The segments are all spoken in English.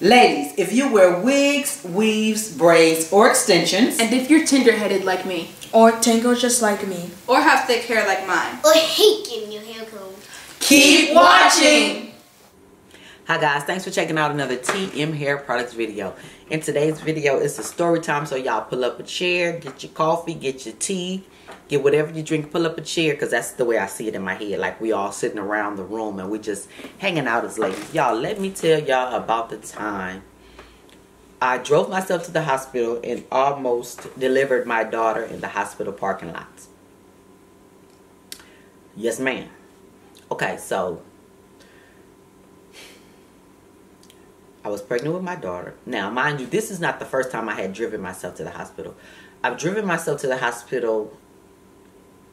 Ladies, if you wear wigs, weaves, braids, or extensions, and if you're tender-headed like me, or tangled just like me, or have thick hair like mine, or hate getting your hair combed, keep watching! Hi guys, thanks for checking out another TM Hair Products video. In today's video, it's a story time, so y'all pull up a chair, get your coffee, get your tea, get whatever you drink, pull up a chair, because that's the way I see it in my head. Like we all sitting around the room and we just hanging out as ladies. Y'all, let me tell y'all about the time I drove myself to the hospital and almost delivered my daughter in the hospital parking lot. Yes, ma'am. Okay, so I was pregnant with my daughter. Now, mind you, this is not the first time I had driven myself to the hospital. I've driven myself to the hospital.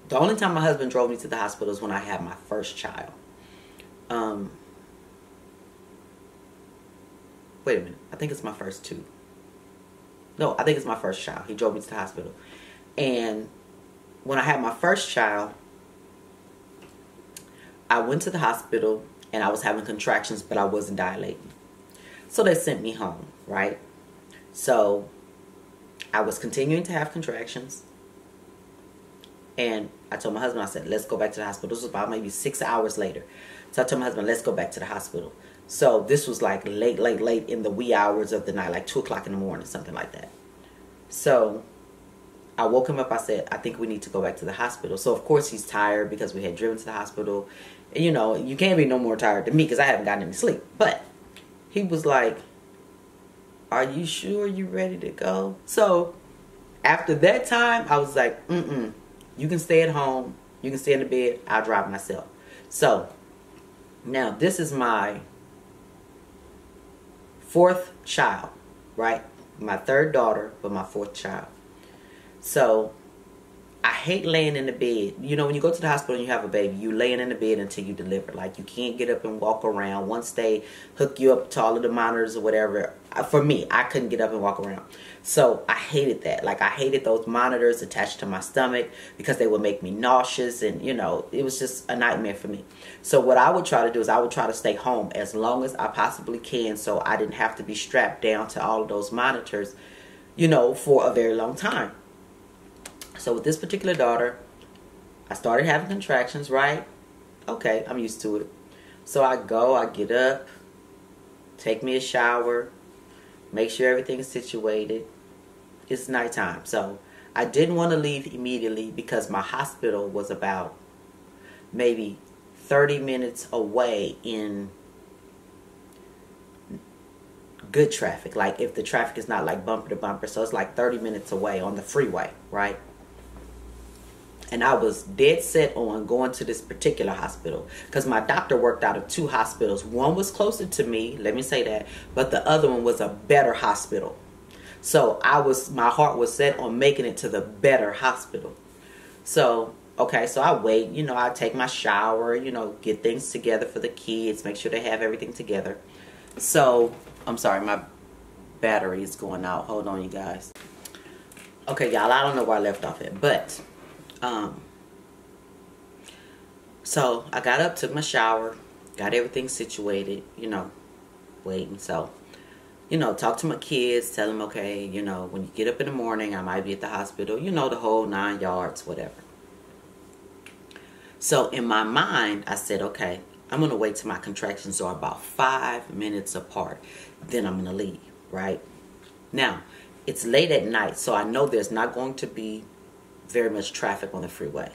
The only time my husband drove me to the hospital is when I had my first child. Wait a minute. I think it's my first two. No, I think it's my first child. He drove me to the hospital. And when I had my first child, I went to the hospital and I was having contractions, but I wasn't dilating. So they sent me home, right? So I was continuing to have contractions. And I told my husband, I said, let's go back to the hospital. This was about maybe 6 hours later. So I told my husband, let's go back to the hospital. So this was like late in the wee hours of the night, like 2 o'clock in the morning, something like that. So I woke him up. I said, I think we need to go back to the hospital. So of course he's tired because we had driven to the hospital. And, you know, you can't be no more tired than me because I haven't gotten any sleep. But he was like, are you sure you're ready to go? So after that time, I was like, you can stay at home. You can stay in the bed. I'll drive myself. So now this is my 4th child, right? My 3rd daughter, but my 4th child. So I hate laying in the bed. You know, when you go to the hospital and you have a baby, you laying in the bed until you deliver. Like, you can't get up and walk around. Once they hook you up to all of the monitors or whatever, for me, I couldn't get up and walk around. So I hated that. Like, I hated those monitors attached to my stomach because they would make me nauseous. And, you know, it was just a nightmare for me. So what I would try to do is I would try to stay home as long as I possibly can so I didn't have to be strapped down to all of those monitors, you know, for a very long time. So with this particular daughter, I started having contractions, right? Okay, I'm used to it. So I get up, take me a shower, make sure everything's situated. It's nighttime. So I didn't want to leave immediately because my hospital was about maybe 30 minutes away in good traffic. Like if the traffic is not like bumper to bumper. So it's like 30 minutes away on the freeway, right? And I was dead set on going to this particular hospital because my doctor worked out of 2 hospitals. One was closer to me, let me say that, but the other one was a better hospital. So my heart was set on making it to the better hospital. So, okay, so I wait, you know, I take my shower, you know, get things together for the kids, make sure they have everything together. So, I'm sorry, my battery is going out. Hold on, you guys. Okay, y'all, I don't know where I left off at, but so I got up, took my shower, got everything situated, you know, waiting. So, you know, talk to my kids, tell them, okay, you know, when you get up in the morning, I might be at the hospital, you know, the whole 9 yards, whatever. So in my mind, I said, okay, I'm going to wait till my contractions are about 5 minutes apart. Then I'm going to leave, right? Now, it's late at night, so I know there's not going to be very much traffic on the freeway.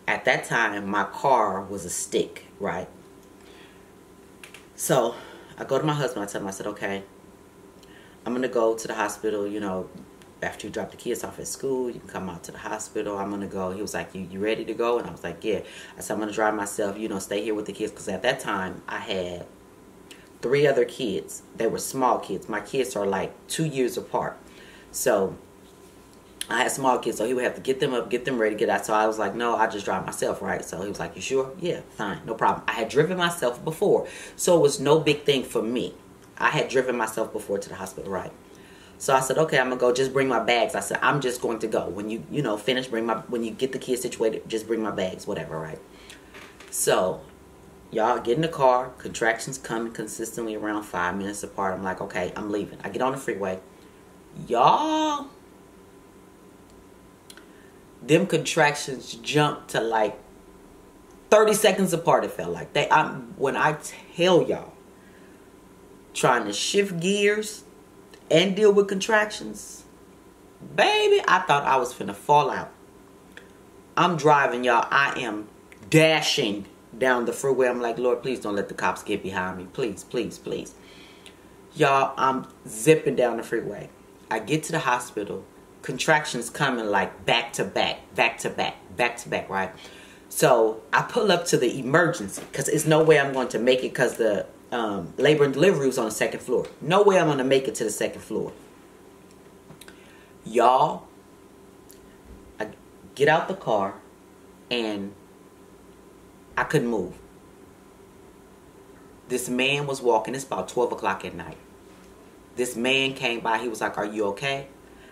At that time, my car was a stick, right? So I go to my husband, I tell him, I said, okay, I'm going to go to the hospital, you know, after you drop the kids off at school, you can come out to the hospital. I'm going to go. He was like, you ready to go? And I was like, yeah. I said, I'm going to drive myself, you know, stay here with the kids. Because at that time, I had 3 other kids. They were small kids. My kids are like 2 years apart. So I had small kids, so he would have to get them up, get them ready, get out. So I was like, no, I just drive myself, right? So he was like, you sure? Yeah, fine, no problem. I had driven myself before, so it was no big thing for me. I had driven myself before to the hospital, right? So I said, okay, I'm going to go, just bring my bags. I said, I'm just going to go. When you know, finish, when you get the kids situated, just bring my bags, whatever, right? So Y'all get in the car. Contractions coming consistently around 5 minutes apart. I'm like, okay, I'm leaving. I get on the freeway. Y'all, them contractions jump to like 30 seconds apart. It felt like when I tell y'all, trying to shift gears and deal with contractions, baby, I thought I was finna fall out. I'm driving, y'all. I am dashing down the freeway. I'm like, Lord, please don't let the cops get behind me. Please, please, please. Y'all, I'm zipping down the freeway. I get to the hospital. Contractions coming like back to back, back to back, back to back, right? So I pull up to the emergency because there's no way I'm going to make it because the labor and delivery was on the second floor. No way I'm going to make it to the second floor. Y'all, I get out the car and I couldn't move. This man was walking. It's about 12 o'clock at night. This man came by. He was like, are you okay?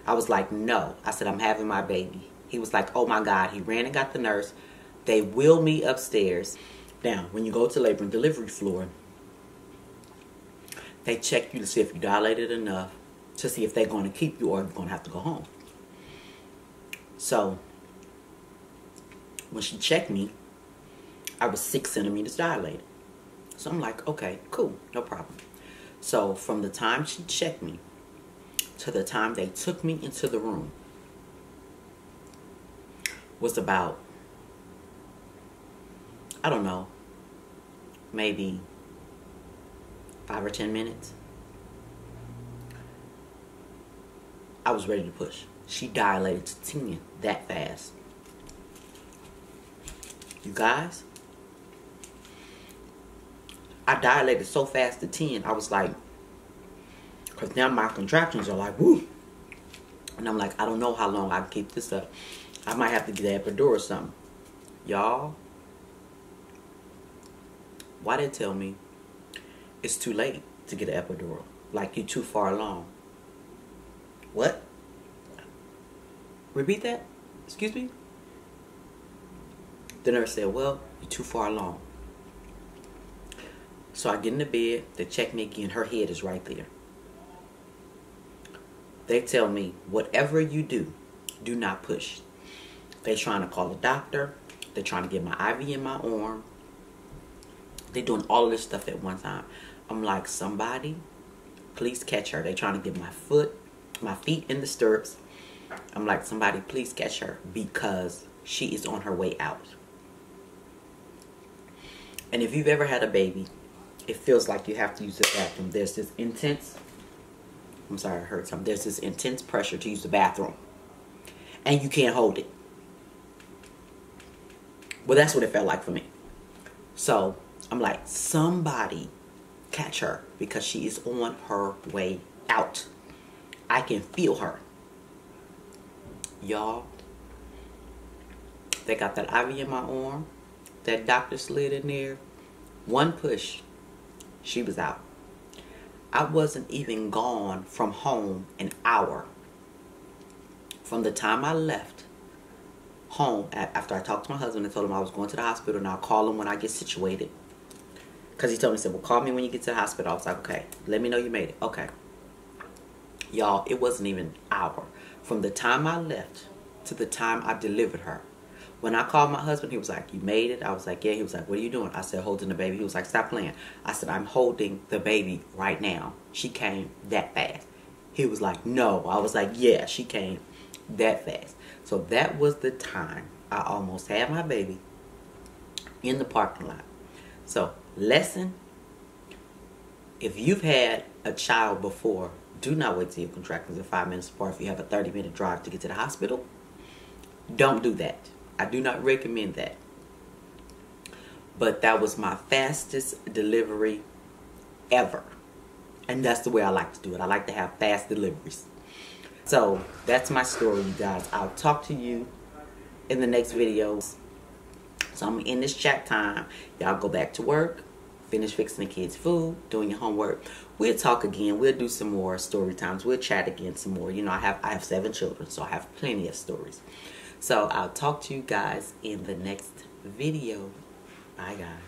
I was like, no. I said, I'm having my baby. He was like, oh my God. He ran and got the nurse. They wheeled me upstairs. Now, when you go to labor and delivery floor, they check you to see if you dilated enough to see if they're going to keep you or you're going to have to go home. So, when she checked me, I was 6 centimeters dilated. So I'm like, okay, cool, no problem. So from the time she checked me to the time they took me into the room was about, I don't know, maybe 5 or 10 minutes. I was ready to push. She dilated to 10 that fast. You guys, I dilated so fast to 10, I was like, because now my contractions are like, woo. And I'm like, I don't know how long I can keep this up. I might have to get an epidural or something. Y'all, why they tell me it's too late to get an epidural? Like you're too far along. What? Repeat that? Excuse me? The nurse said, well, you're too far along. So I get in the bed, they check me again, her head is right there. They tell me, whatever you do, do not push. They're trying to call a doctor, they're trying to get my IV in my arm. They're doing all of this stuff at one time. I'm like, somebody, please catch her. They're trying to get my feet in the stirrups. I'm like, somebody, please catch her because she is on her way out. And if you've ever had a baby, it feels like you have to use the bathroom. There's this intense, I'm sorry, I heard something. There's this intense pressure to use the bathroom. And you can't hold it. Well, that's what it felt like for me. So, I'm like, somebody catch her because she is on her way out. I can feel her. Y'all, they got that IV in my arm. That doctor slid in there. One push. She was out. I wasn't even gone from home an hour. From the time I left home, after I talked to my husband and told him I was going to the hospital and I'll call him when I get situated. Because he told me, he said, well, call me when you get to the hospital. I was like, okay, let me know you made it. Okay. Y'all, it wasn't even an hour. From the time I left to the time I delivered her. When I called my husband, he was like, you made it? I was like, yeah. He was like, what are you doing? I said, holding the baby. He was like, stop playing. I said, I'm holding the baby right now. She came that fast. He was like, no. I was like, yeah, she came that fast. So that was the time I almost had my baby in the parking lot. So, lesson, if you've had a child before, do not wait till your contractions are 5 minutes apart if you have a 30-minute drive to get to the hospital. Don't do that. I do not recommend that. But that was my fastest delivery ever. And that's the way I like to do it. I like to have fast deliveries. So, that's my story, you guys. I'll talk to you in the next videos. So, I'm going to end this chat time. Y'all go back to work. Finish fixing the kids' food. Doing your homework. We'll talk again. We'll do some more story times. We'll chat again some more. You know, I have 7 children. So, I have plenty of stories. So, I'll talk to you guys in the next video. Bye, guys.